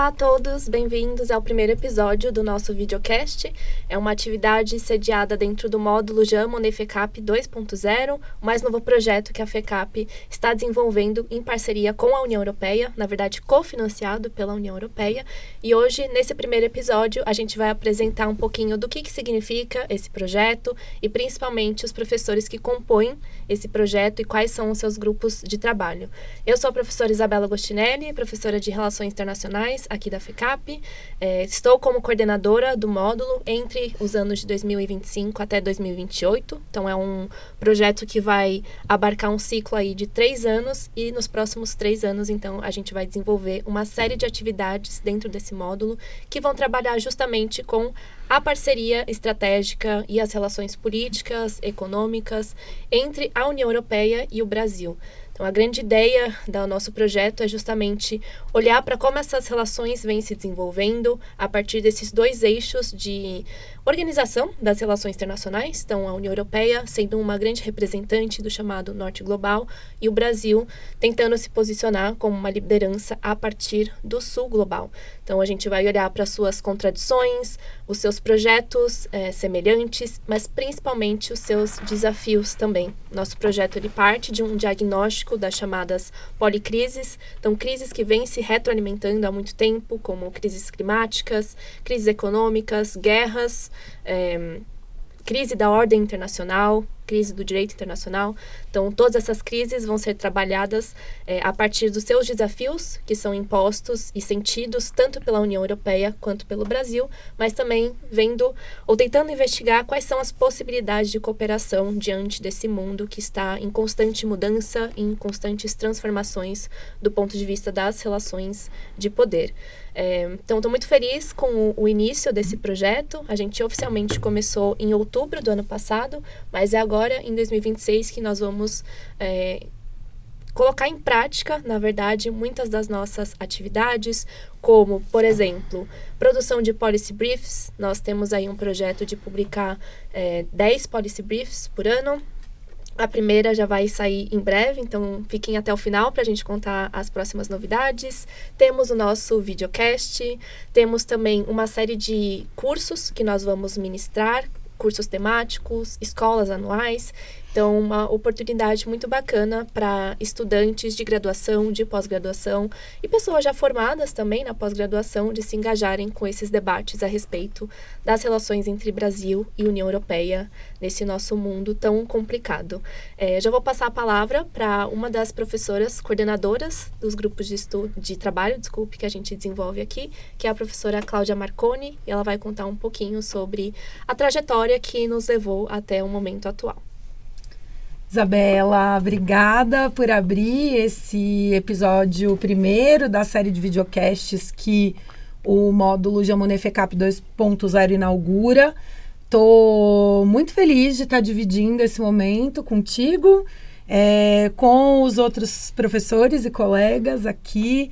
Olá a todos, bem-vindos ao primeiro episódio do nosso videocast. É uma atividade sediada dentro do módulo Jamone FECAP 2.0, o mais novo projeto que a FECAP está desenvolvendo em parceria com a União Europeia, na verdade cofinanciado pela União Europeia. E hoje, nesse primeiro episódio, a gente vai apresentar um pouquinho do que significa esse projeto e principalmente os professores que compõem esse projeto e quais são os seus grupos de trabalho. Eu sou a professora Isabela Agostinelli, professora de Relações Internacionais aqui da FECAP. Estou como coordenadora do módulo entre os anos de 2025 até 2028. Então, é um projeto que vai abarcar um ciclo aí de 3 anos e nos próximos 3 anos, então, a gente vai desenvolver uma série de atividades dentro desse módulo que vão trabalhar justamente com a parceria estratégica e as relações políticas, econômicas entre a União Europeia e o Brasil. Então, a grande ideia do nosso projeto é justamente olhar para como essas relações vêm se desenvolvendo a partir desses 2 eixos de organização das relações internacionais. Então, a União Europeia sendo uma grande representante do chamado Norte Global e o Brasil tentando se posicionar como uma liderança a partir do Sul Global. Então, a gente vai olhar para as suas contradições, os seus projetos semelhantes, mas principalmente os seus desafios também. Nosso projeto ele parte de um diagnóstico das chamadas policrises, então crises que vêm se retroalimentando há muito tempo, como crises climáticas, crises econômicas, guerras, crise da ordem internacional, crise do direito internacional. Então, todas essas crises vão ser trabalhadas a partir dos seus desafios, que são impostos e sentidos tanto pela União Europeia quanto pelo Brasil, mas também vendo ou tentando investigar quais são as possibilidades de cooperação diante desse mundo que está em constante mudança, em constantes transformações do ponto de vista das relações de poder. Então, estou muito feliz com o início desse projeto. A gente oficialmente começou em outubro do ano passado, mas é agora, em 2026, que nós vamos colocar em prática, na verdade, muitas das nossas atividades, como, por exemplo, produção de policy briefs. Nós temos aí um projeto de publicar 10 policy briefs por ano. A primeira já vai sair em breve, então fiquem até o final para a gente contar as próximas novidades. Temos o nosso videocast, temos também uma série de cursos que nós vamos ministrar, cursos temáticos, escolas anuais. Então, uma oportunidade muito bacana para estudantes de graduação, de pós-graduação e pessoas já formadas também na pós-graduação de se engajarem com esses debates a respeito das relações entre Brasil e União Europeia nesse nosso mundo tão complicado. Já vou passar a palavra para uma das professoras coordenadoras dos grupos de trabalho, que a gente desenvolve aqui, que é a professora Cláudia Marconi, e ela vai contar um pouquinho sobre a trajetória que nos levou até o momento atual. Isabela, obrigada por abrir esse episódio primeiro da série de videocasts que o módulo Jamone FECAP 2.0 inaugura. Estou muito feliz de estar dividindo esse momento contigo, com os outros professores e colegas aqui,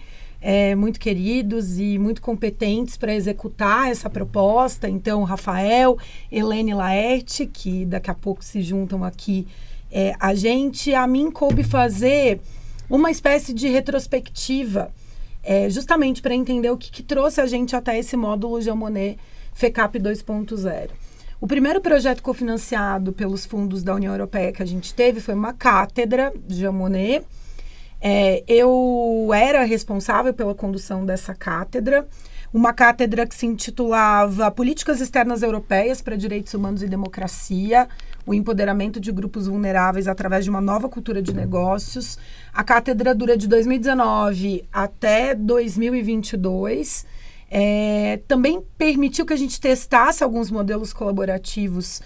muito queridos e muito competentes para executar essa proposta. Então, Rafael, Helene Laerte, que daqui a pouco se juntam aqui, a mim coube fazer uma espécie de retrospectiva, justamente para entender o que trouxe a gente até esse módulo Jamone FECAP 2.0. O primeiro projeto cofinanciado pelos fundos da União Europeia que a gente teve foi uma cátedra Jamone. Eu era responsável pela condução dessa cátedra, uma cátedra que se intitulava Políticas Externas Europeias para Direitos Humanos e Democracia, o empoderamento de grupos vulneráveis através de uma nova cultura de negócios. A cátedra dura de 2019 até 2022. Também permitiu que a gente testasse alguns modelos colaborativos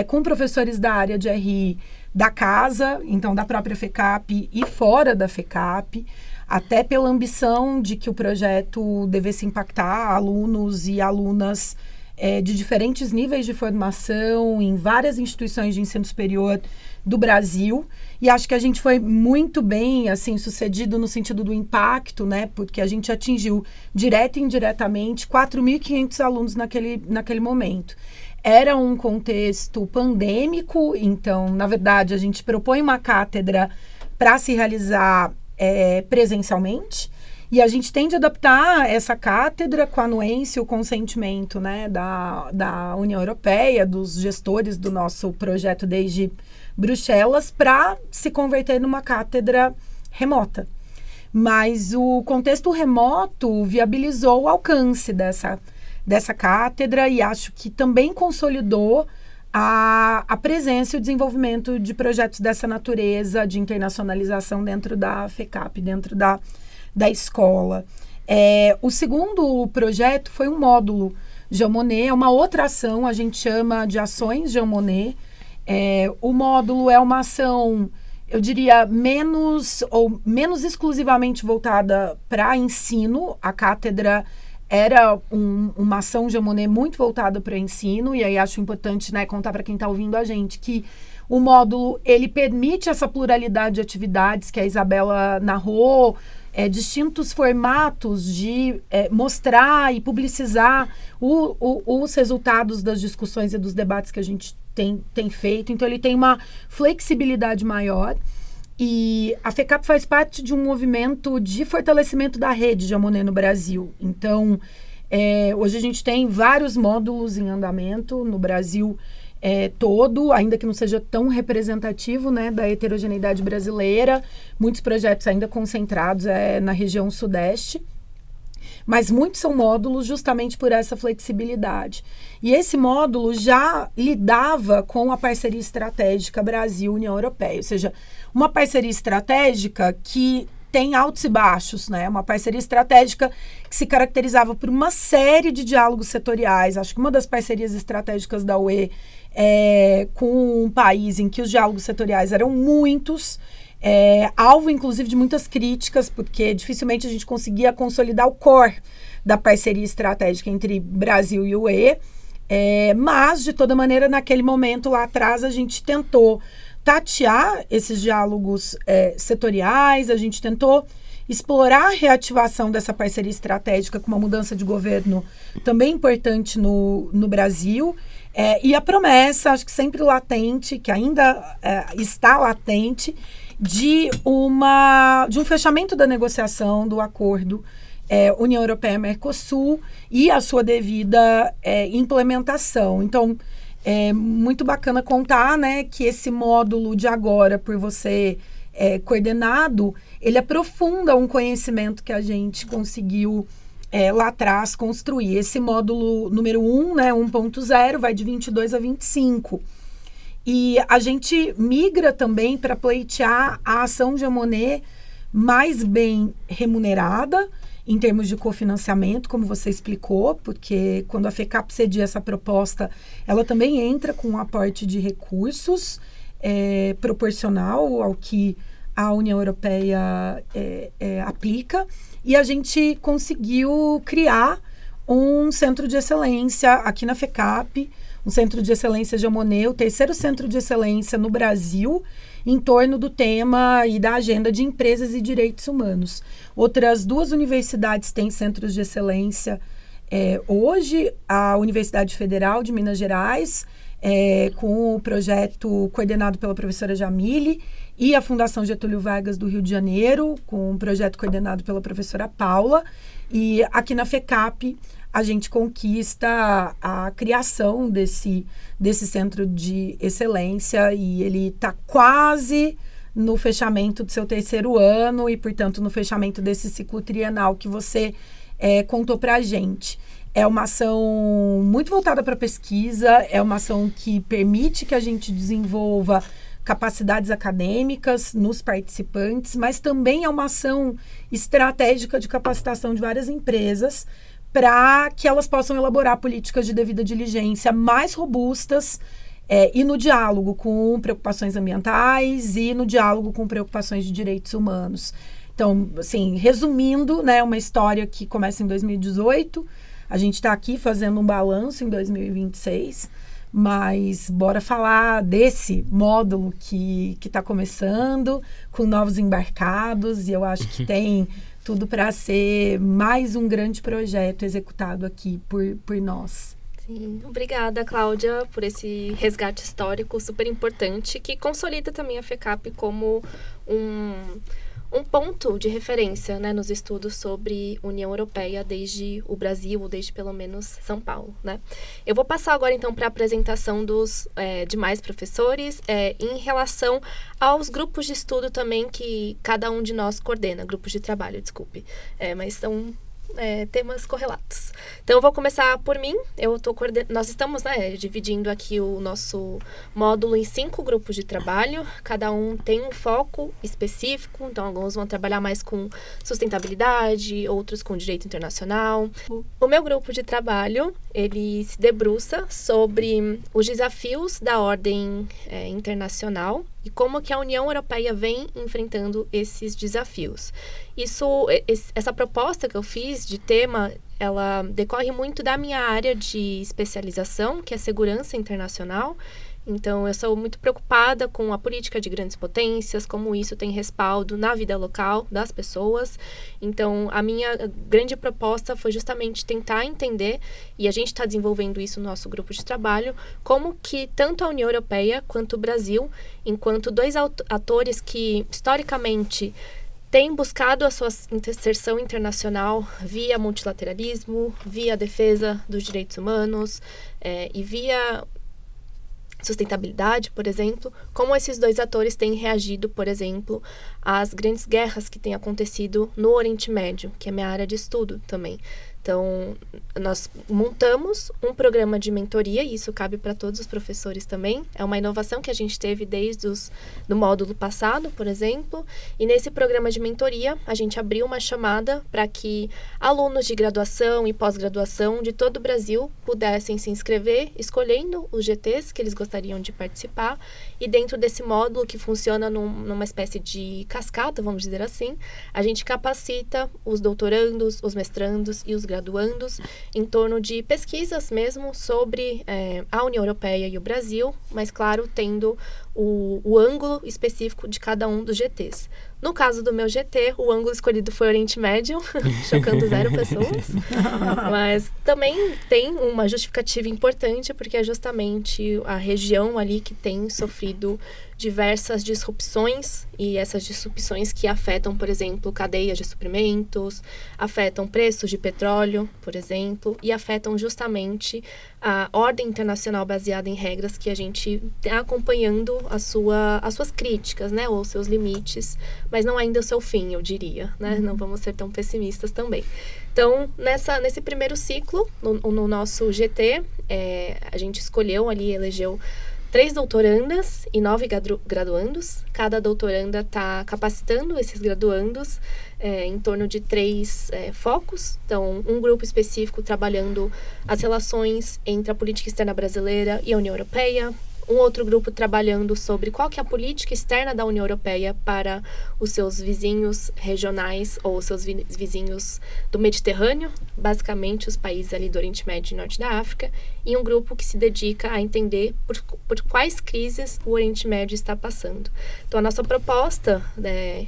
com professores da área de RI da casa, então da própria FECAP e fora da FECAP, até pela ambição de que o projeto devesse impactar alunos e alunas de diferentes níveis de formação em várias instituições de ensino superior do Brasil. E acho que a gente foi muito bem sucedido no sentido do impacto, né? Porque a gente atingiu direto e indiretamente 4.500 alunos naquele momento. Era um contexto pandêmico, então, na verdade, a gente propõe uma cátedra para se realizar presencialmente. E a gente tem de adaptar essa cátedra com a anuência e o consentimento, né, da União Europeia, dos gestores do nosso projeto desde Bruxelas, para se converter numa cátedra remota. Mas o contexto remoto viabilizou o alcance dessa cátedra e acho que também consolidou a presença e o desenvolvimento de projetos dessa natureza, de internacionalização dentro da FECAP, dentro da escola. O segundo projeto foi um módulo Jean Monnet, é uma outra ação, a gente chama de ações Jean Monnet. O módulo é uma ação, eu diria, menos exclusivamente voltada para ensino. A cátedra era uma ação Jean Monnet muito voltada para ensino, e aí acho importante, né, contar para quem está ouvindo a gente que o módulo ele permite essa pluralidade de atividades que a Isabela narrou, distintos formatos de mostrar e publicizar os resultados das discussões e dos debates que a gente tem feito. Então, ele tem uma flexibilidade maior. E a FECAP faz parte de um movimento de fortalecimento da rede Jean Monnet no Brasil. Então, hoje a gente tem vários módulos em andamento no Brasil todo, ainda que não seja tão representativo, né, da heterogeneidade brasileira. Muitos projetos ainda concentrados na região sudeste. Mas muitos são módulos justamente por essa flexibilidade. E esse módulo já lidava com a parceria estratégica Brasil-União Europeia, ou seja, uma parceria estratégica que tem altos e baixos, né? Uma parceria estratégica que se caracterizava por uma série de diálogos setoriais. Acho que uma das parcerias estratégicas da UE com um país em que os diálogos setoriais eram muitos, alvo, inclusive, de muitas críticas, porque dificilmente a gente conseguia consolidar o core da parceria estratégica entre Brasil e UE. Mas, de toda maneira, naquele momento, lá atrás, a gente tentou tatear esses diálogos setoriais, a gente tentou explorar a reativação dessa parceria estratégica com uma mudança de governo também importante no Brasil. E a promessa, acho que sempre latente, que ainda está latente, de um fechamento da negociação do acordo União Europeia-Mercosul e a sua devida implementação. Então, é muito bacana contar, né, que esse módulo de agora, por você coordenado, ele aprofunda um conhecimento que a gente conseguiu lá atrás construir. Esse módulo número 1, né, 1.0, vai de 22 a 25. E a gente migra também para pleitear a ação Jean Monnet mais bem remunerada, em termos de cofinanciamento, como você explicou, porque quando a FECAP cedia essa proposta, ela também entra com um aporte de recursos proporcional ao que a União Europeia aplica, e a gente conseguiu criar um centro de excelência aqui na FECAP, um centro de excelência Jean Monnet, o terceiro centro de excelência no Brasil, em torno do tema e da agenda de empresas e direitos humanos. Outras 2 universidades têm centros de excelência hoje, a Universidade Federal de Minas Gerais, com o projeto coordenado pela professora Jamile, e a Fundação Getúlio Vargas do Rio de Janeiro, com um projeto coordenado pela professora Paula. E aqui na FECAP, a gente conquista a criação desse centro de excelência, e ele está quase no fechamento do seu 3º ano e, portanto, no fechamento desse ciclo trienal que você contou para a gente. É uma ação muito voltada para a pesquisa, é uma ação que permite que a gente desenvolva capacidades acadêmicas nos participantes, mas também é uma ação estratégica de capacitação de várias empresas para que elas possam elaborar políticas de devida diligência mais robustas e no diálogo com preocupações ambientais e no diálogo com preocupações de direitos humanos. Então, assim, resumindo, né, uma história que começa em 2018, a gente está aqui fazendo um balanço em 2026, mas bora falar desse módulo que está começando, com novos embarcados, e eu acho que tem tudo para ser mais um grande projeto executado aqui por nós. Sim, obrigada, Cláudia, por esse resgate histórico super importante, que consolida também a FECAP como um um ponto de referência, né, nos estudos sobre União Europeia desde o Brasil, ou desde pelo menos São Paulo, né? Eu vou passar agora, então, para a apresentação dos demais professores em relação aos grupos de estudo também que cada um de nós coordena, grupos de trabalho, desculpe. Mas são temas correlatos. Então, eu vou começar por mim. Nós estamos dividindo aqui o nosso módulo em 5 grupos de trabalho. Cada um tem um foco específico. Então, alguns vão trabalhar mais com sustentabilidade, outros com direito internacional. O meu grupo de trabalho, ele se debruça sobre os desafios da ordem internacional e como que a União Europeia vem enfrentando esses desafios. Essa proposta que eu fiz de tema, ela decorre muito da minha área de especialização, que é segurança internacional. Então, eu sou muito preocupada com a política de grandes potências, como isso tem respaldo na vida local das pessoas. Então, a minha grande proposta foi justamente tentar entender, e a gente está desenvolvendo isso no nosso grupo de trabalho, como que tanto a União Europeia quanto o Brasil, enquanto dois atores que, historicamente, têm buscado a sua inserção internacional via multilateralismo, via defesa dos direitos humanos e via sustentabilidade, por exemplo, como esses dois atores têm reagido, por exemplo, às grandes guerras que têm acontecido no Oriente Médio, que é minha área de estudo também. Então, nós montamos um programa de mentoria, e isso cabe para todos os professores também. É uma inovação que a gente teve desde do módulo passado, por exemplo. E nesse programa de mentoria, a gente abriu uma chamada para que alunos de graduação e pós-graduação de todo o Brasil pudessem se inscrever, escolhendo os GTs que eles gostariam de participar. E dentro desse módulo, que funciona numa espécie de cascata, vamos dizer assim, a gente capacita os doutorandos, os mestrandos e os graduandos em torno de pesquisas mesmo sobre a União Europeia e o Brasil, mas, claro, tendo o ângulo específico de cada um dos GTs. No caso do meu GT, o ângulo escolhido foi Oriente Médio, chocando 0 pessoas. Mas também tem uma justificativa importante, porque é justamente a região ali que tem sofrido diversas disrupções, e essas disrupções que afetam, por exemplo, cadeias de suprimentos, afetam preços de petróleo, por exemplo, e afetam justamente a ordem internacional baseada em regras que a gente está acompanhando as suas críticas, né, ou seus limites, mas não ainda o seu fim, eu diria, né? Não vamos ser tão pessimistas também. Então, nesse primeiro ciclo, no nosso GT, a gente escolheu ali, elegeu 3 doutorandas e 9 graduandos. Cada doutoranda está capacitando esses graduandos em torno de 3 focos. Então, um grupo específico trabalhando as relações entre a política externa brasileira e a União Europeia. Um outro grupo trabalhando sobre qual que é a política externa da União Europeia para os seus vizinhos regionais ou seus vizinhos do Mediterrâneo, basicamente os países ali do Oriente Médio e Norte da África, e um grupo que se dedica a entender por quais crises o Oriente Médio está passando. Então, a nossa proposta,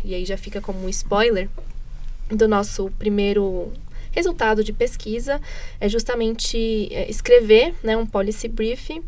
e aí já fica como um spoiler do nosso primeiro resultado de pesquisa, é justamente escrever um policy brief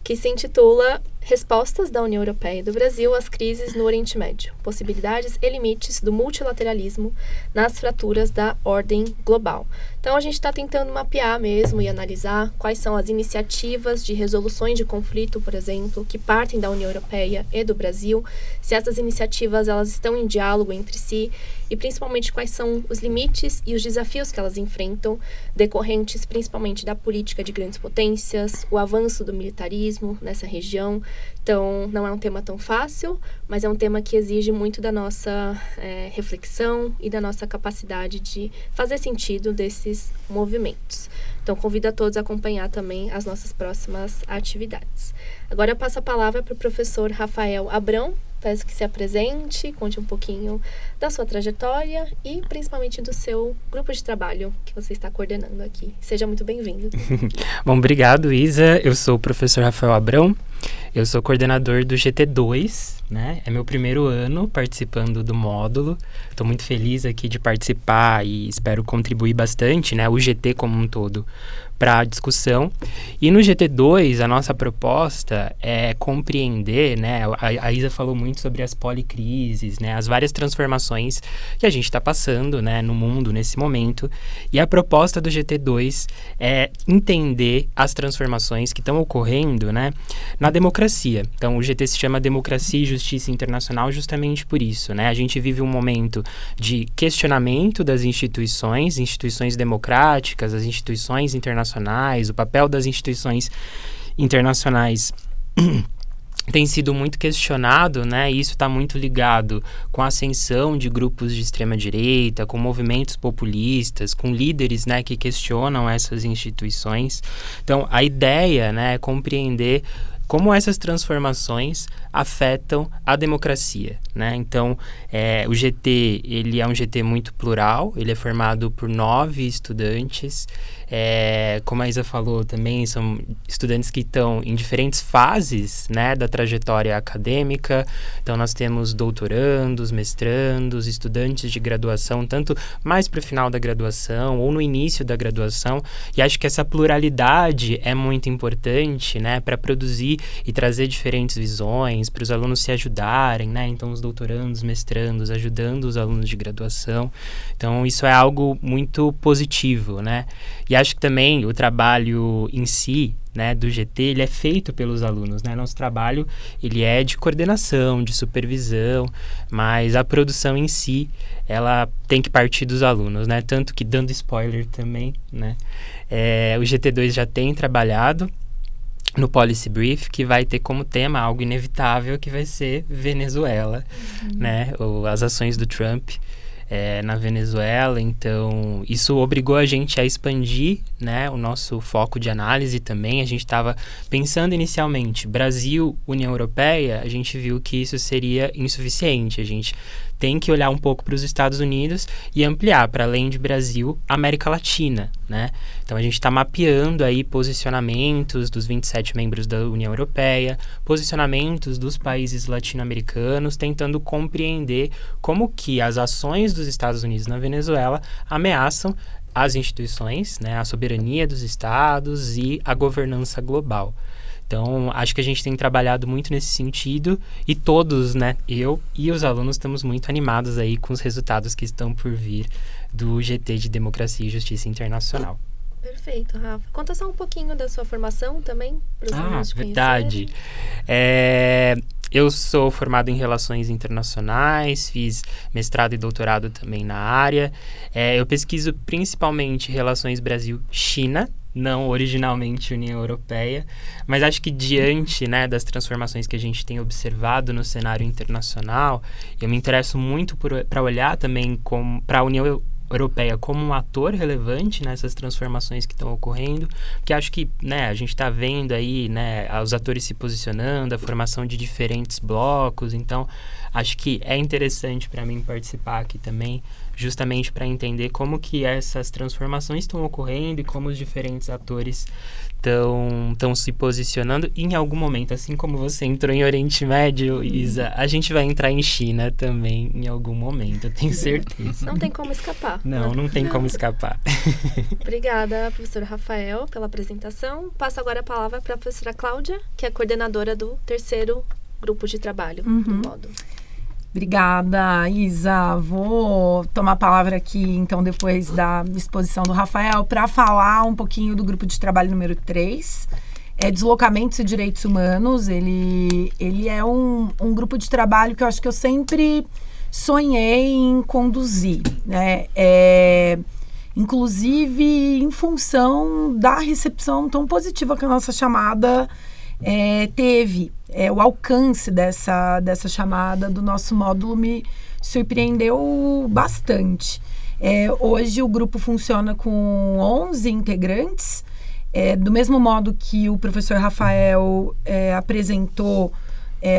que se intitula Respostas da União Europeia e do Brasil às crises no Oriente Médio, possibilidades e limites do multilateralismo nas fraturas da ordem global. Então, a gente está tentando mapear mesmo e analisar quais são as iniciativas de resoluções de conflito, por exemplo, que partem da União Europeia e do Brasil, se essas iniciativas elas estão em diálogo entre si e principalmente quais são os limites e os desafios que elas enfrentam, decorrentes principalmente da política de grandes potências, o avanço do militarismo nessa região. Então, não é um tema tão fácil, mas é um tema que exige muito da nossa reflexão e da nossa capacidade de fazer sentido desses movimentos. Então, convido a todos a acompanhar também as nossas próximas atividades. Agora eu passo a palavra para o professor Rafael Abrão. Peço que se apresente, conte um pouquinho da sua trajetória e principalmente do seu grupo de trabalho que você está coordenando aqui. Seja muito bem-vindo. Bom, obrigado, Isa. Eu sou o professor Rafael Abrão. Eu sou coordenador do GT2, né? É meu primeiro ano participando do módulo. Estou muito feliz aqui de participar e espero contribuir bastante, né? O GT como um todo, para a discussão. E no GT2, a nossa proposta é compreender, né, a Isa falou muito sobre as policrises, né, as várias transformações que a gente está passando, né, no mundo nesse momento. E a proposta do GT2 é entender as transformações que estão ocorrendo, né, na democracia. Então, o GT se chama Democracia e Justiça Internacional justamente por isso, né? A gente vive um momento de questionamento das instituições democráticas, as instituições internacionais, o papel das instituições internacionais tem sido muito questionado, né? E isso está muito ligado com a ascensão de grupos de extrema-direita, com movimentos populistas, com líderes, né, que questionam essas instituições. Então, a ideia, né, é compreender como essas transformações afetam a democracia, né? Então, o GT, ele é um GT muito plural, ele é formado por 9 estudantes, como a Isa falou também, são estudantes que estão em diferentes fases, né, da trajetória acadêmica. Então, nós temos doutorandos, mestrandos, estudantes de graduação, tanto mais para o final da graduação ou no início da graduação, e acho que essa pluralidade é muito importante, né, para produzir e trazer diferentes visões, para os alunos se ajudarem, né? Então, os doutorandos, mestrandos, ajudando os alunos de graduação. Então, isso é algo muito positivo, né? E acho que também o trabalho em si, né, do GT, ele é feito pelos alunos, né? Nosso trabalho, ele é de coordenação, de supervisão, mas a produção em si, ela tem que partir dos alunos, né? Tanto que, dando spoiler também, né? O GT2 já tem trabalhado no Policy Brief, que vai ter como tema algo inevitável, que vai ser Venezuela, né? Ou as ações do Trump na Venezuela. Então, isso obrigou a gente a expandir, né, o nosso foco de análise também. A gente estava pensando inicialmente, Brasil, União Europeia, a gente viu que isso seria insuficiente. A gente tem que olhar um pouco para os Estados Unidos e ampliar para além de Brasil, América Latina, né? Então, a gente está mapeando aí posicionamentos dos 27 membros da União Europeia, posicionamentos dos países latino-americanos, tentando compreender como que as ações dos Estados Unidos na Venezuela ameaçam as instituições, né, a soberania dos estados e a governança global. Então, acho que a gente tem trabalhado muito nesse sentido e todos, né, eu e os alunos estamos muito animados aí com os resultados que estão por vir do GT de Democracia e Justiça Internacional. Perfeito, Rafa. Conta só um pouquinho da sua formação também, para os alunos te verdade. Eu sou formado em Relações Internacionais, fiz mestrado e doutorado também na área. Eu pesquiso principalmente Relações Brasil-China, não originalmente União Europeia, mas acho que diante, né, das transformações que a gente tem observado no cenário internacional, eu me interesso muito para olhar também para a União Europeia como um ator relevante nessas transformações que estão ocorrendo, porque acho que, né, a gente está vendo aí, né, os atores se posicionando, a formação de diferentes blocos. Então acho que é interessante para mim participar aqui também, justamente para entender como que essas transformações estão ocorrendo e como os diferentes atores estão se posicionando. E em algum momento, assim como você entrou em Oriente Médio, Isa, a gente vai entrar em China também em algum momento, eu tenho certeza. Não tem como escapar. Não tem como escapar. Obrigada, professor Rafael, pela apresentação. Passo agora a palavra para a professora Cláudia, que é coordenadora do 3º grupo de trabalho do módulo. Obrigada, Isa. Vou tomar a palavra aqui, então, depois da exposição do Rafael, para falar um pouquinho do grupo de trabalho número 3, Deslocamentos e Direitos Humanos. Ele é um grupo de trabalho que eu acho que eu sempre sonhei em conduzir, né? Inclusive em função da recepção tão positiva que a nossa chamada teve. O alcance dessa chamada do nosso módulo me surpreendeu bastante. Hoje o grupo funciona com 11 integrantes, do mesmo modo que o professor Rafael apresentou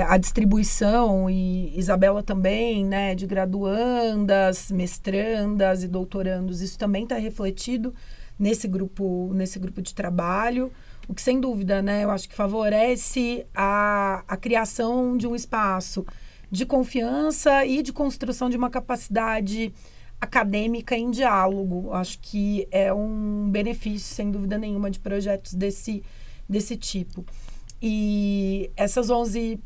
a distribuição, e Isabela também, né, de graduandas, mestrandas e doutorandos. Isso também está refletido nesse grupo de trabalho. O que, sem dúvida, né, eu acho que favorece a criação de um espaço de confiança e de construção de uma capacidade acadêmica em diálogo. Acho que é um benefício, sem dúvida nenhuma, de projetos desse tipo. E essas 11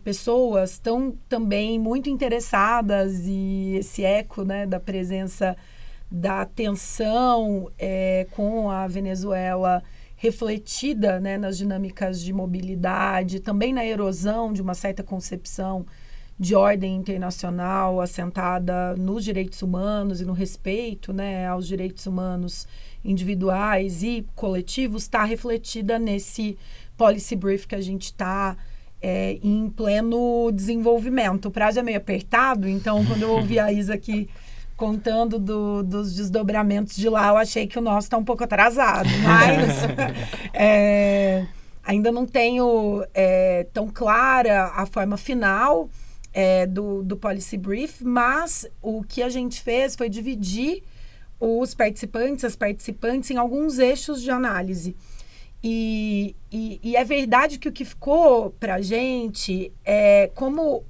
pessoas estão também muito interessadas, e esse eco, né, da presença, da tensão com a Venezuela refletida, né, nas dinâmicas de mobilidade, também na erosão de uma certa concepção de ordem internacional assentada nos direitos humanos e no respeito, né, aos direitos humanos individuais e coletivos, está refletida nesse policy brief que a gente está em pleno desenvolvimento. O prazo é meio apertado, então quando eu ouvi a Isa aqui contando dos desdobramentos de lá, eu achei que o nosso está um pouco atrasado, mas ainda não tenho tão clara a forma final do policy brief, mas o que a gente fez foi dividir as participantes em alguns eixos de análise. E é verdade que o que ficou para a gente é como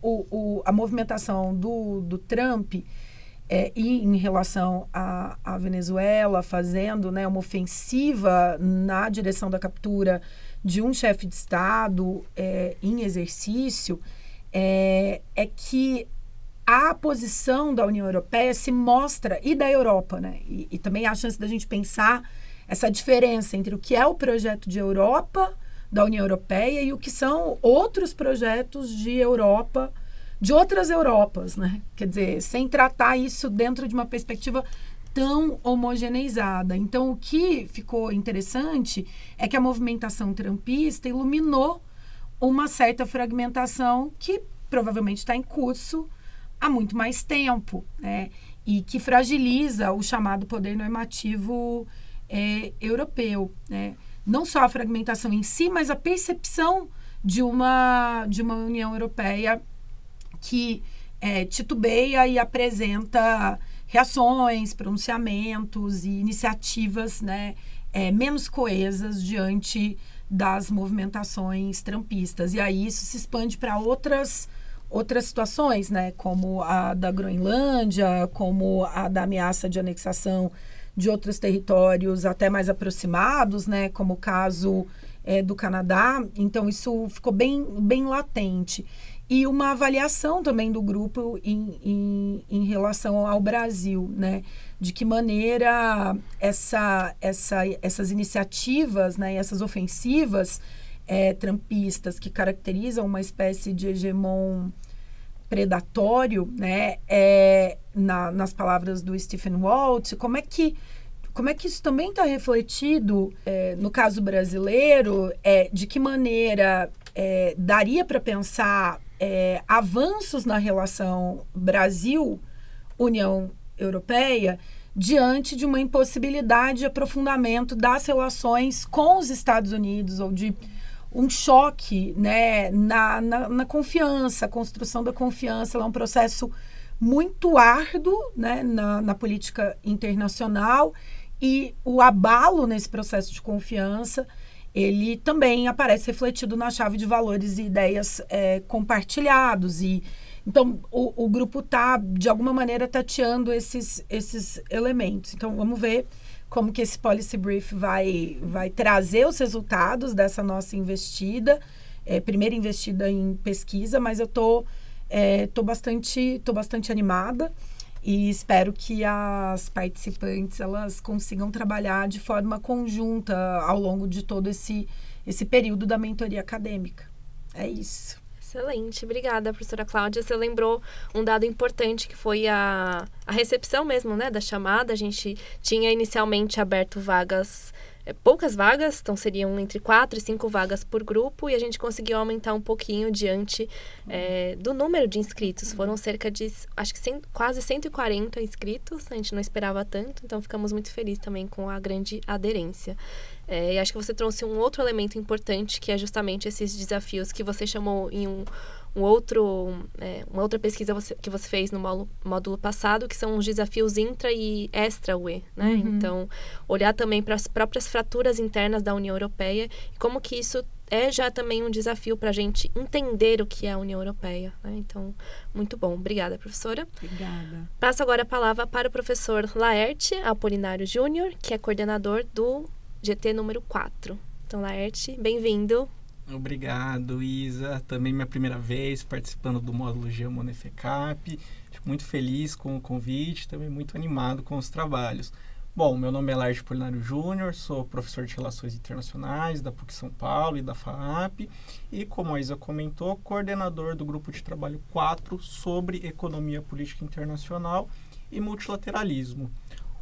a movimentação do Trump e em relação à Venezuela, fazendo, né, uma ofensiva na direção da captura de um chefe de Estado em exercício, é que a posição da União Europeia se mostra, e da Europa, né? E também há a chance da gente pensar essa diferença entre o que é o projeto de Europa, da União Europeia, e o que são outros projetos de Europa, de outras Europas, né? Quer dizer, sem tratar isso dentro de uma perspectiva tão homogeneizada. Então, o que ficou interessante é que a movimentação trumpista iluminou uma certa fragmentação que provavelmente está em curso há muito mais tempo, né? E que fragiliza o chamado poder normativo europeu, né? Não só a fragmentação em si, mas a percepção de uma União Europeia que titubeia e apresenta reações, pronunciamentos e iniciativas, né, menos coesas diante das movimentações trumpistas. E aí isso se expande para outras situações, né, como a da Groenlândia, como a da ameaça de anexação de outros territórios até mais aproximados, né, como o caso do Canadá. Então, isso ficou bem latente. E uma avaliação também do grupo em relação ao Brasil, né, de que maneira essas iniciativas, né, essas ofensivas trumpistas que caracterizam uma espécie de hegemon predatório, né, nas palavras do Stephen Walt, como é que isso também está refletido no caso brasileiro, de que maneira daria para pensar avanços na relação Brasil-União Europeia diante de uma impossibilidade de aprofundamento das relações com os Estados Unidos, ou de um choque, né, na confiança. A construção da confiança é um processo muito árduo, né, na política internacional, e o abalo nesse processo de confiança, ele também aparece refletido na chave de valores e ideias compartilhados. E então o grupo está, de alguma maneira, tateando esses elementos. Então, vamos ver como que esse policy brief vai trazer os resultados dessa nossa investida, primeira investida em pesquisa, mas eu tô bastante animada e espero que as participantes elas consigam trabalhar de forma conjunta ao longo de todo esse período da mentoria acadêmica. É isso. Excelente, obrigada, professora Cláudia. Você lembrou um dado importante, que foi a recepção mesmo, né, da chamada. A gente tinha inicialmente aberto poucas vagas, então seriam entre 4 e 5 vagas por grupo, e a gente conseguiu aumentar um pouquinho diante do número de inscritos. Foram cerca de, acho que quase 140 inscritos, a gente não esperava tanto, então ficamos muito felizes também com a grande aderência. E acho que você trouxe um outro elemento importante, que é justamente esses desafios que você chamou em uma outra pesquisa que você fez no módulo passado, que são os desafios intra e extra-UE, né? Uhum. Então, olhar também para as próprias fraturas internas da União Europeia e como que isso é já também um desafio para a gente entender o que é a União Europeia, né? Então, muito bom. Obrigada, professora. Obrigada. Passo agora a palavra para o professor Laerte Apolinário Júnior, que é coordenador do GT número 4. Então, Laerte, bem-vindo. Obrigado, Isa. Também minha primeira vez participando do módulo GeoMoneFECAP. Fico muito feliz com o convite, também muito animado com os trabalhos. Bom, meu nome é Laerte Apolinário Júnior, sou professor de Relações Internacionais da PUC São Paulo e da FAAP e, como a Isa comentou, coordenador do grupo de trabalho 4 sobre economia política internacional e multilateralismo.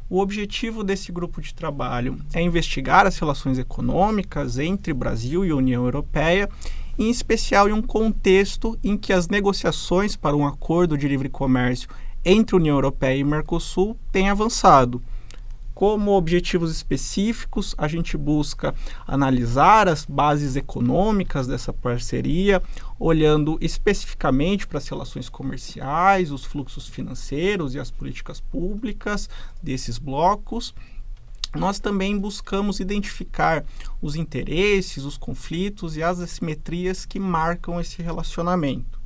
O objetivo desse grupo de trabalho é investigar as relações econômicas entre Brasil e União Europeia, em especial em um contexto em que as negociações para um acordo de livre comércio entre União Europeia e Mercosul têm avançado. Como objetivos específicos, a gente busca analisar as bases econômicas dessa parceria, olhando especificamente para as relações comerciais, os fluxos financeiros e as políticas públicas desses blocos. Nós também buscamos identificar os interesses, os conflitos e as assimetrias que marcam esse relacionamento.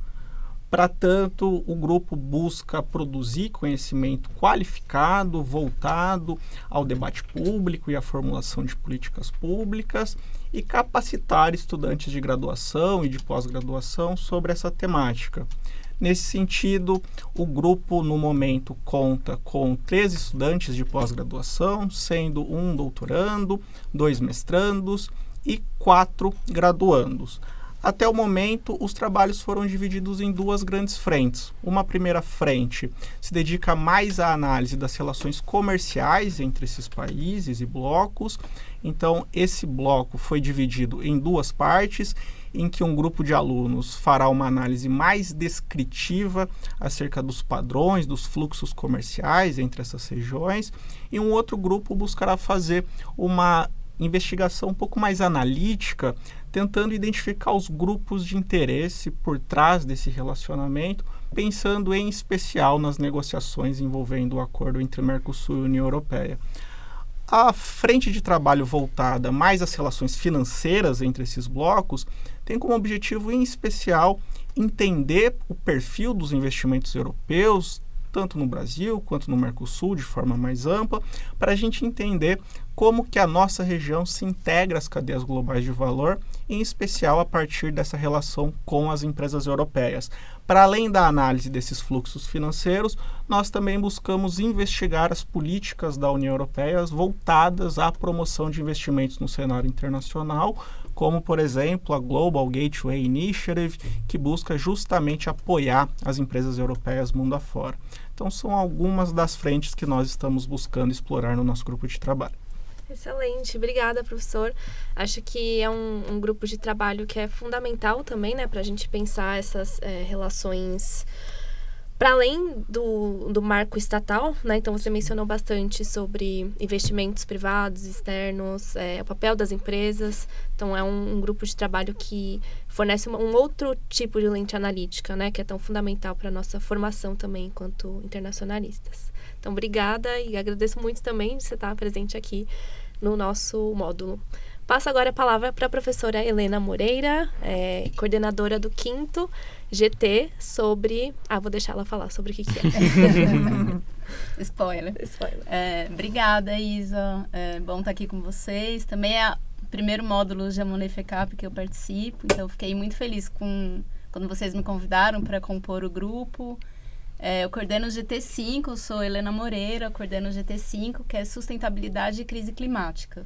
Para tanto, o grupo busca produzir conhecimento qualificado, voltado ao debate público e à formulação de políticas públicas e capacitar estudantes de graduação e de pós-graduação sobre essa temática. Nesse sentido, o grupo, no momento, conta com 3 estudantes de pós-graduação, sendo 1 doutorando, 2 mestrandos e 4 graduandos. Até o momento, os trabalhos foram divididos em 2 grandes frentes. Uma primeira frente se dedica mais à análise das relações comerciais entre esses países e blocos. Então, esse bloco foi dividido em 2 partes, em que um grupo de alunos fará uma análise mais descritiva acerca dos padrões, dos fluxos comerciais entre essas regiões, e um outro grupo buscará fazer uma investigação um pouco mais analítica, tentando identificar os grupos de interesse por trás desse relacionamento, pensando em especial nas negociações envolvendo o acordo entre Mercosul e União Europeia. A frente de trabalho voltada mais às relações financeiras entre esses blocos tem como objetivo, em especial, entender o perfil dos investimentos europeus, tanto no Brasil quanto no Mercosul, de forma mais ampla, para a gente entender como que a nossa região se integra às cadeias globais de valor, em especial a partir dessa relação com as empresas europeias. Para além da análise desses fluxos financeiros, nós também buscamos investigar as políticas da União Europeia voltadas à promoção de investimentos no cenário internacional, como, por exemplo, a Global Gateway Initiative, que busca justamente apoiar as empresas europeias mundo afora. Então, são algumas das frentes que nós estamos buscando explorar no nosso grupo de trabalho. Excelente, obrigada, professor. Acho que é um grupo de trabalho que é fundamental também, né, para a gente pensar essas relações para além do marco estatal, né? Então, você mencionou bastante sobre investimentos privados, externos, o papel das empresas. Então, é um grupo de trabalho que fornece um outro tipo de lente analítica, né? Que é tão fundamental para a nossa formação também enquanto internacionalistas. Então, obrigada e agradeço muito também de você estar presente aqui no nosso módulo. Passo agora a palavra para a professora Helena Moreira, coordenadora do 5º GT, sobre... vou deixar ela falar sobre o que é. Spoiler. Obrigada, Isa. É bom estar aqui com vocês. Também é o primeiro módulo GeoMoneFECAP que eu participo, então eu fiquei muito feliz quando vocês me convidaram para compor o grupo. Eu coordeno o GT5, sou Helena Moreira, coordeno o GT5, que é Sustentabilidade e Crise Climática.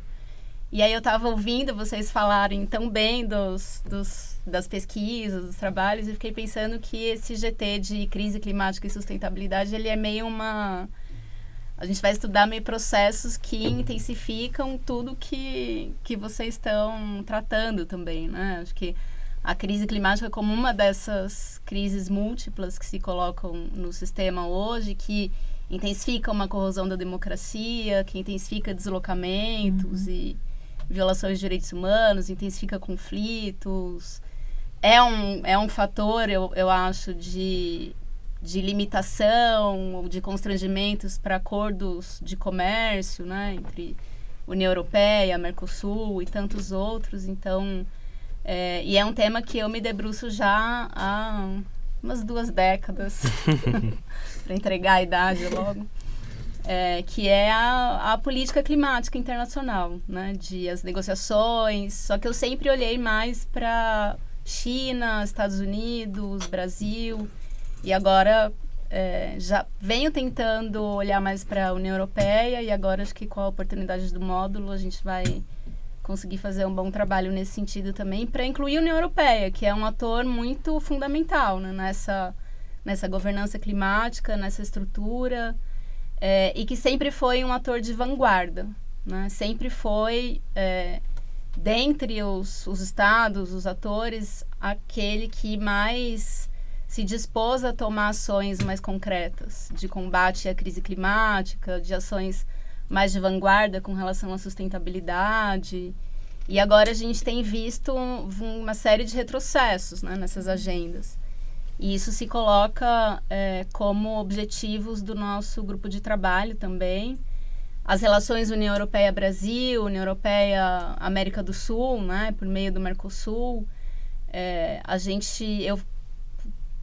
E aí eu estava ouvindo vocês falarem tão bem das pesquisas, dos trabalhos, e fiquei pensando que esse GT de crise climática e sustentabilidade, ele é meio a gente vai estudar meio processos que intensificam tudo que vocês estão tratando também, né? Acho que a crise climática como uma dessas crises múltiplas que se colocam no sistema hoje, que intensifica uma corrosão da democracia, que intensifica deslocamentos e violações de direitos humanos, intensifica conflitos. É um fator, eu acho, de limitação, de constrangimentos para acordos de comércio, né, entre União Europeia, Mercosul e tantos outros. Então, E é um tema que eu me debruço já há umas 2 décadas, para entregar a idade logo, que é a política climática internacional, né? As negociações, só que eu sempre olhei mais para China, Estados Unidos, Brasil, e agora já venho tentando olhar mais para a União Europeia, e agora acho que com a oportunidade do módulo a gente vai conseguir fazer um bom trabalho nesse sentido também, para incluir a União Europeia, que é um ator muito fundamental, né, nessa governança climática, nessa estrutura, e que sempre foi um ator de vanguarda, né, sempre foi, dentre os estados, os atores, aquele que mais se dispôs a tomar ações mais concretas de combate à crise climática, de ações mais de vanguarda com relação à sustentabilidade. E agora a gente tem visto uma série de retrocessos, né, nessas agendas. E isso se coloca como objetivos do nosso grupo de trabalho também. As relações União Europeia-Brasil, União Europeia-América do Sul, né, por meio do Mercosul. Eu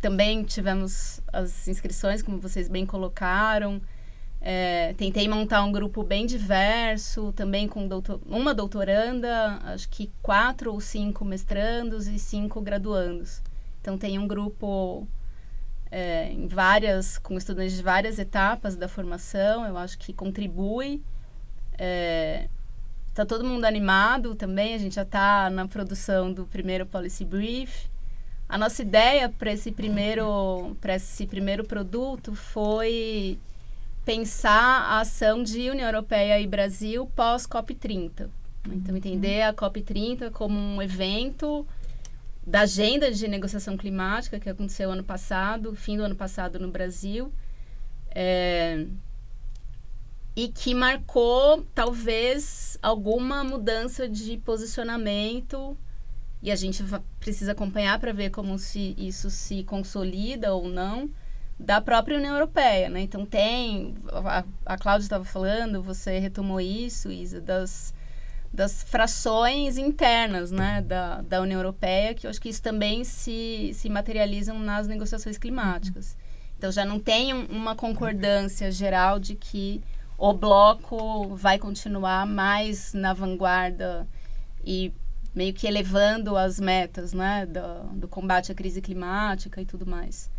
também tivemos as inscrições, como vocês bem colocaram. Tentei montar um grupo bem diverso, também com uma doutoranda, acho que 4 ou 5 mestrandos e 5 graduandos. Então tem um grupo com estudantes de várias etapas da formação, eu acho que contribui. Está todo mundo animado também, a gente já está na produção do primeiro Policy Brief. A nossa ideia para esse primeiro produto foi pensar a ação de União Europeia e Brasil pós-COP30. Então, entender a COP30 como um evento da agenda de negociação climática que aconteceu fim do ano passado no Brasil, e que marcou, talvez, alguma mudança de posicionamento, e a gente precisa acompanhar para ver como isso se consolida ou não, da própria União Europeia, né? Então a Cláudia estava falando, você retomou isso, Isa, das frações internas, né, da União Europeia, que eu acho que isso também se materializam nas negociações climáticas. Então já não tem uma concordância geral de que o bloco vai continuar mais na vanguarda e meio que elevando as metas, né, do combate à crise climática e tudo mais.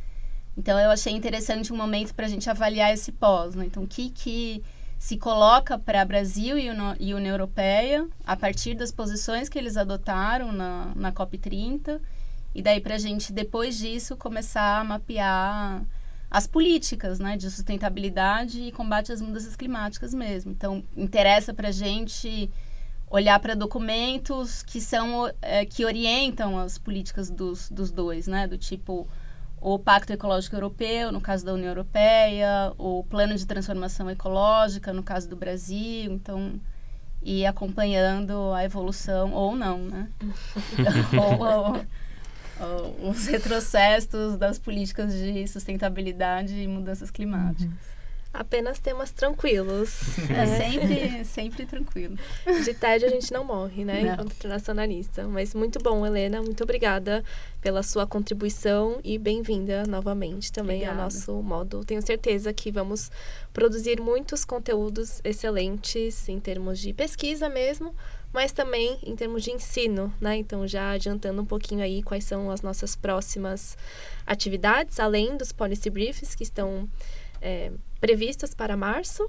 Então, eu achei interessante um momento para a gente avaliar esse pós, né? Então, o que se coloca para Brasil e União Europeia a partir das posições que eles adotaram na COP30, e daí para a gente, depois disso, começar a mapear as políticas, né, de sustentabilidade e combate às mudanças climáticas mesmo. Então, interessa para a gente olhar para documentos que orientam as políticas dos dois, né, do tipo o Pacto Ecológico Europeu, no caso da União Europeia, o Plano de Transformação Ecológica, no caso do Brasil, então, e acompanhando a evolução, ou não, né? ou os retrocessos das políticas de sustentabilidade e mudanças climáticas. Apenas temas tranquilos. Sempre tranquilo. De tédio a gente não morre, né? Não. Enquanto internacionalista. Mas muito bom, Helena. Muito obrigada pela sua contribuição e bem-vinda novamente também ao nosso módulo. Tenho certeza que vamos produzir muitos conteúdos excelentes em termos de pesquisa mesmo, mas também em termos de ensino, né? Então, já adiantando um pouquinho aí quais são as nossas próximas atividades, além dos Policy Briefs que estão previstos para março.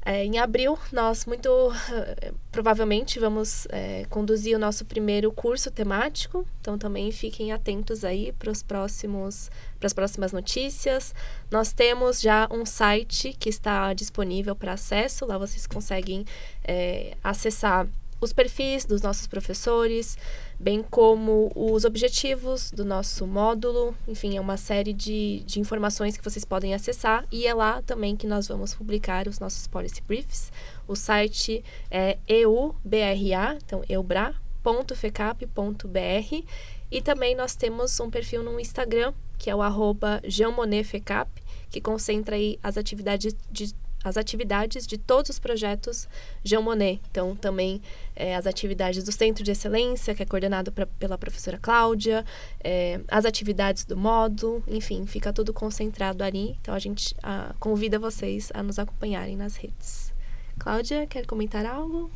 Em abril, nós provavelmente vamos conduzir o nosso primeiro curso temático, então também fiquem atentos aí para as próximas notícias. Nós temos já um site que está disponível para acesso, lá vocês conseguem acessar os perfis dos nossos professores, bem como os objetivos do nosso módulo. Enfim, é uma série de informações que vocês podem acessar, e é lá também que nós vamos publicar os nossos Policy Briefs. O site é eubra, então eubra.fecap.br, e também nós temos um perfil no Instagram, que é o @jeanmonnetfecap, que concentra aí as atividades as atividades de todos os projetos Jean Monnet. Então, também as atividades do Centro de Excelência, que é coordenado pela professora Cláudia, as atividades do módulo, enfim, fica tudo concentrado ali. Então, a gente convida vocês a nos acompanharem nas redes. Cláudia, quer comentar algo?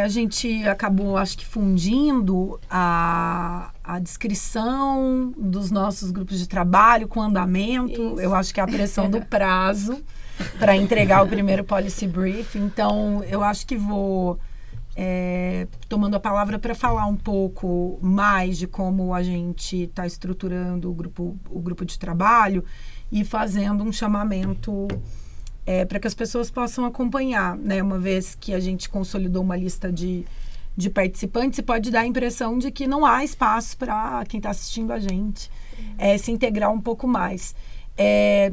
A gente acabou, acho que, fundindo a descrição dos nossos grupos de trabalho com o andamento. Isso. Eu acho que é a pressão do prazo para entregar o primeiro policy brief. Então, eu acho que vou tomando a palavra para falar um pouco mais de como a gente está estruturando o grupo de trabalho e fazendo um chamamento para que as pessoas possam acompanhar, né? Uma vez que a gente consolidou uma lista de participantes, pode dar a impressão de que não há espaço para quem está assistindo a gente se integrar um pouco mais.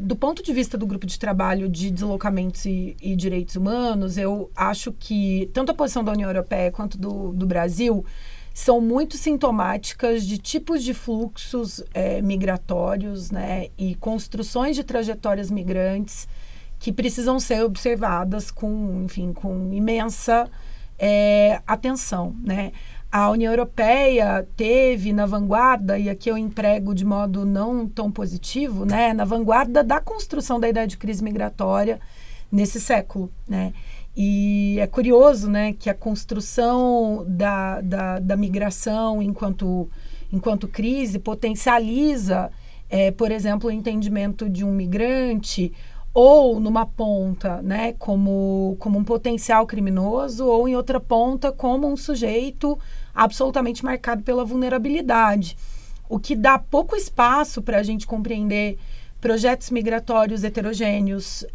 Do ponto de vista do grupo de trabalho de deslocamentos e direitos humanos, eu acho que tanto a posição da União Europeia quanto do Brasil são muito sintomáticas de tipos de fluxos migratórios, né? E construções de trajetórias migrantes que precisam ser observadas com imensa atenção, né? A União Europeia teve na vanguarda, e aqui eu emprego de modo não tão positivo, né? Na vanguarda da construção da ideia de crise migratória nesse século, né? E é curioso, né, que a construção da migração enquanto crise potencializa, por exemplo, o entendimento de um migrante ou numa ponta, né, como um potencial criminoso, ou em outra ponta como um sujeito absolutamente marcado pela vulnerabilidade, o que dá pouco espaço para a gente compreender projetos migratórios heterogêneos,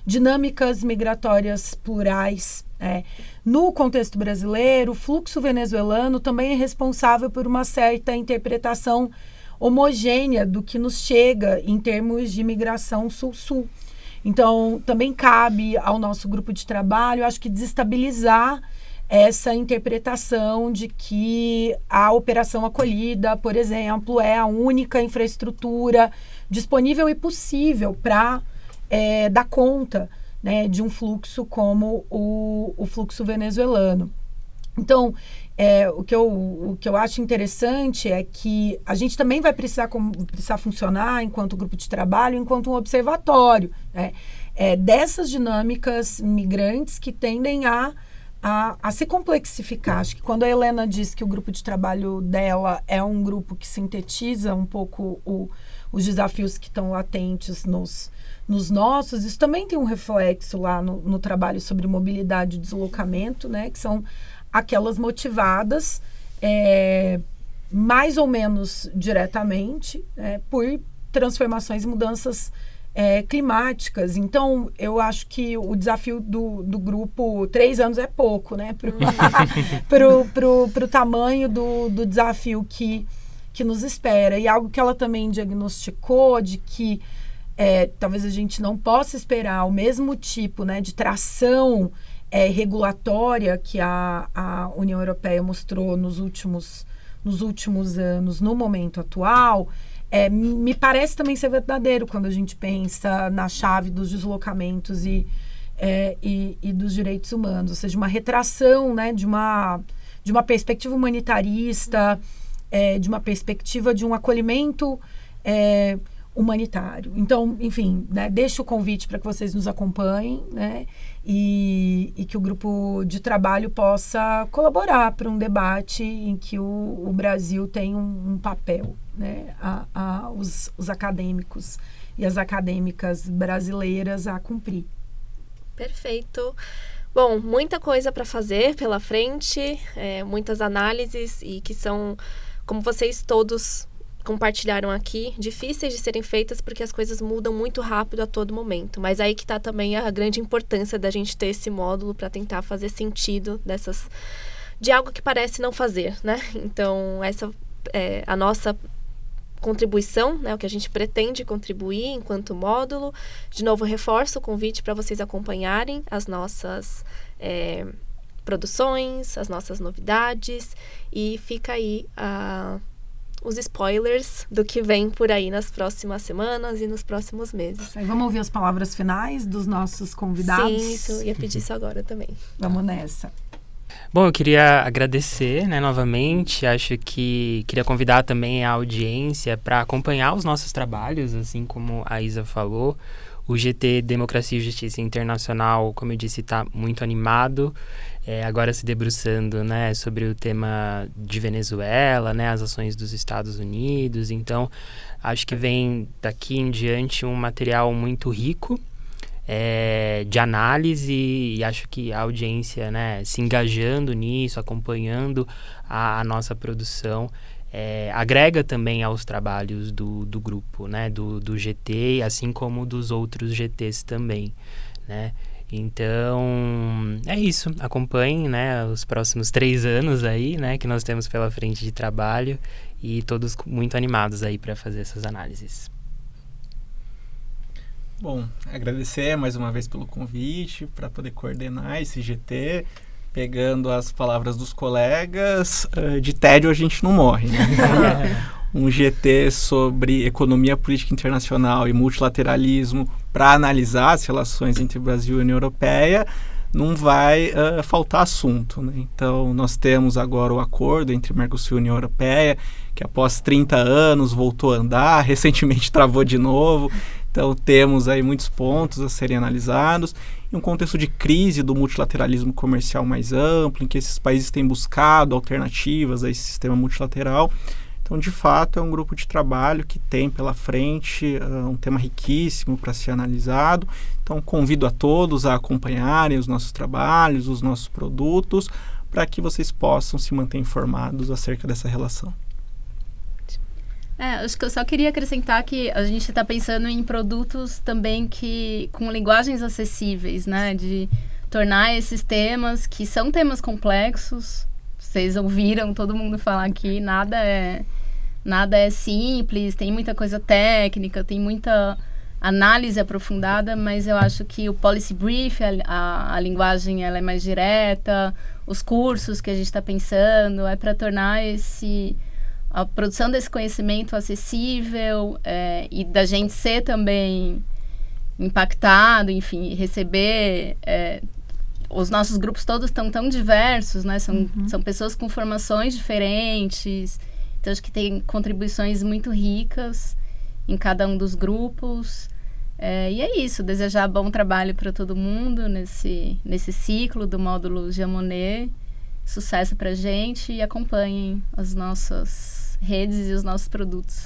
dinâmicas migratórias plurais. No contexto brasileiro, o fluxo venezuelano também é responsável por uma certa interpretação homogênea do que nos chega em termos de migração sul-sul. Então, também cabe ao nosso grupo de trabalho, acho que desestabilizar essa interpretação de que a operação acolhida, por exemplo, é a única infraestrutura disponível e possível para dar conta, né, de um fluxo como o fluxo venezuelano. Então, o que eu acho interessante é que a gente também vai precisar funcionar enquanto grupo de trabalho, enquanto um observatório, né, dessas dinâmicas migrantes que tendem a se complexificar. Acho que quando a Helena diz que o grupo de trabalho dela é um grupo que sintetiza um pouco os desafios que estão latentes nos nossos, isso também tem um reflexo lá no trabalho sobre mobilidade e deslocamento, né, que são aquelas motivadas mais ou menos diretamente por transformações e mudanças climáticas. Então, eu acho que o desafio do grupo, 3 anos é pouco, né? Pro tamanho do desafio que nos espera. E algo que ela também diagnosticou de que talvez a gente não possa esperar o mesmo tipo, né, de tração regulatória que a União Europeia mostrou nos últimos anos, no momento atual, me parece também ser verdadeiro quando a gente pensa na chave dos deslocamentos e dos direitos humanos, ou seja, uma retração, né, de uma perspectiva humanitarista, de uma perspectiva de um acolhimento humanitário. Então, enfim, né, deixo o convite para que vocês nos acompanhem, né, e que o grupo de trabalho possa colaborar para um debate em que o Brasil tem um papel, né, os acadêmicos e as acadêmicas brasileiras a cumprir. Perfeito. Bom, muita coisa para fazer pela frente, muitas análises e que são, como vocês todos compartilharam aqui, difíceis de serem feitas porque as coisas mudam muito rápido a todo momento. Mas aí que está também a grande importância da gente ter esse módulo para tentar fazer sentido de algo que parece não fazer, né? Então, essa é a nossa contribuição, né? O que a gente pretende contribuir enquanto módulo. De novo, reforço o convite para vocês acompanharem as nossas produções, as nossas novidades, e fica aí os spoilers do que vem por aí nas próximas semanas e nos próximos meses. Aí vamos ouvir as palavras finais dos nossos convidados? Sim, isso, eu ia pedir isso agora também. Vamos nessa. Bom, eu queria agradecer, né, novamente. Acho que queria convidar também a audiência para acompanhar os nossos trabalhos, assim como a Isa falou. O GT Democracia e Justiça Internacional, como eu disse, está muito animado, agora se debruçando, né, sobre o tema de Venezuela, né, as ações dos Estados Unidos. Então, acho que vem daqui em diante um material muito rico de análise, e acho que a audiência, né, se engajando nisso, acompanhando a nossa produção, agrega também aos trabalhos do grupo, né, do GT, assim como dos outros GTs também, né. Então, é isso. Acompanhem, né, os próximos 3 anos aí, né, que nós temos pela frente de trabalho, e todos muito animados aí para fazer essas análises. Bom, agradecer mais uma vez pelo convite para poder coordenar esse GT, pegando as palavras dos colegas, de tédio a gente não morre, né? Um GT sobre economia política internacional e multilateralismo para analisar as relações entre Brasil e União Europeia, não vai faltar assunto, né? Então, nós temos agora o acordo entre Mercosul e União Europeia, que após 30 anos voltou a andar, recentemente travou de novo. Então, temos aí muitos pontos a serem analisados. Em um contexto de crise do multilateralismo comercial mais amplo, em que esses países têm buscado alternativas a esse sistema multilateral. Então, de fato, é um grupo de trabalho que tem pela frente um tema riquíssimo para ser analisado. Então, convido a todos a acompanharem os nossos trabalhos, os nossos produtos, para que vocês possam se manter informados acerca dessa relação. Acho que eu só queria acrescentar que a gente está pensando em produtos também com linguagens acessíveis, né? De tornar esses temas, que são temas complexos. Vocês ouviram todo mundo falar aqui, nada é simples, tem muita coisa técnica, tem muita análise aprofundada, mas eu acho que o policy brief, a linguagem ela é mais direta, os cursos que a gente está pensando, é para tornar a produção desse conhecimento acessível, e da gente ser também impactado, enfim, receber... os nossos grupos todos estão tão diversos, né? São pessoas com formações diferentes, então acho que tem contribuições muito ricas em cada um dos grupos. E é isso, desejar bom trabalho para todo mundo nesse ciclo do módulo Jean Monnet. Sucesso pra gente e acompanhem as nossas redes e os nossos produtos.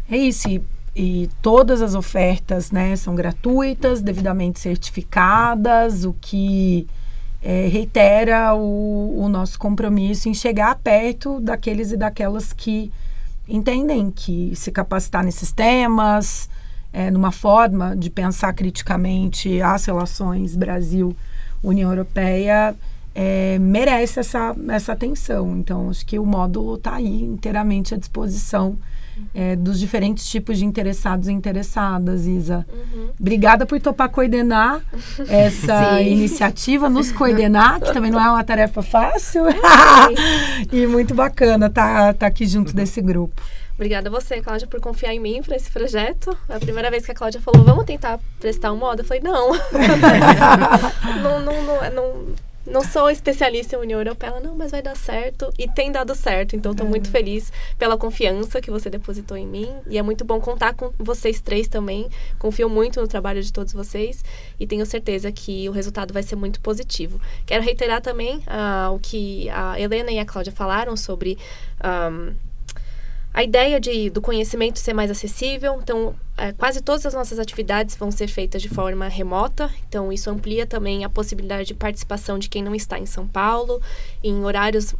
É isso. E todas as ofertas, né, são gratuitas, devidamente certificadas, o que reitera o nosso compromisso em chegar perto daqueles e daquelas que entendem que se capacitar nesses temas, numa forma de pensar criticamente as relações Brasil-União Europeia, merece essa atenção. Então, acho que o módulo está aí inteiramente à disposição dos diferentes tipos de interessados e interessadas, Isa. Obrigada por topar coordenar essa iniciativa, nos coordenar, que também não é uma tarefa fácil. E muito bacana tá aqui junto desse grupo. Obrigada a você, Cláudia, por confiar em mim para esse projeto. A primeira vez que a Cláudia falou, vamos tentar prestar um módulo, eu falei, não. Não sou especialista em União Europeia. Ela, não, mas vai dar certo. E tem dado certo. Então, estou muito feliz pela confiança que você depositou em mim. E é muito bom contar com vocês 3 também. Confio muito no trabalho de todos vocês. E tenho certeza que o resultado vai ser muito positivo. Quero reiterar também o que a Helena e a Cláudia falaram sobre... a ideia do conhecimento ser mais acessível. Então, quase todas as nossas atividades vão ser feitas de forma remota. Então, isso amplia também a possibilidade de participação de quem não está em São Paulo, em horários,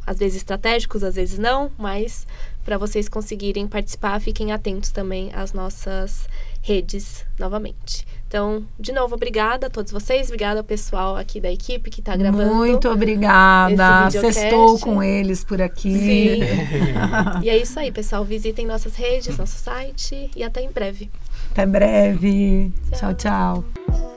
às vezes estratégicos, às vezes não, mas para vocês conseguirem participar, fiquem atentos também às nossas redes novamente. Então, de novo, obrigada a todos vocês, obrigada ao pessoal aqui da equipe que está gravando. Muito obrigada, sextou com eles por aqui. Sim. E é isso aí, pessoal, visitem nossas redes, nosso site e até em breve. Até breve. Tchau, tchau.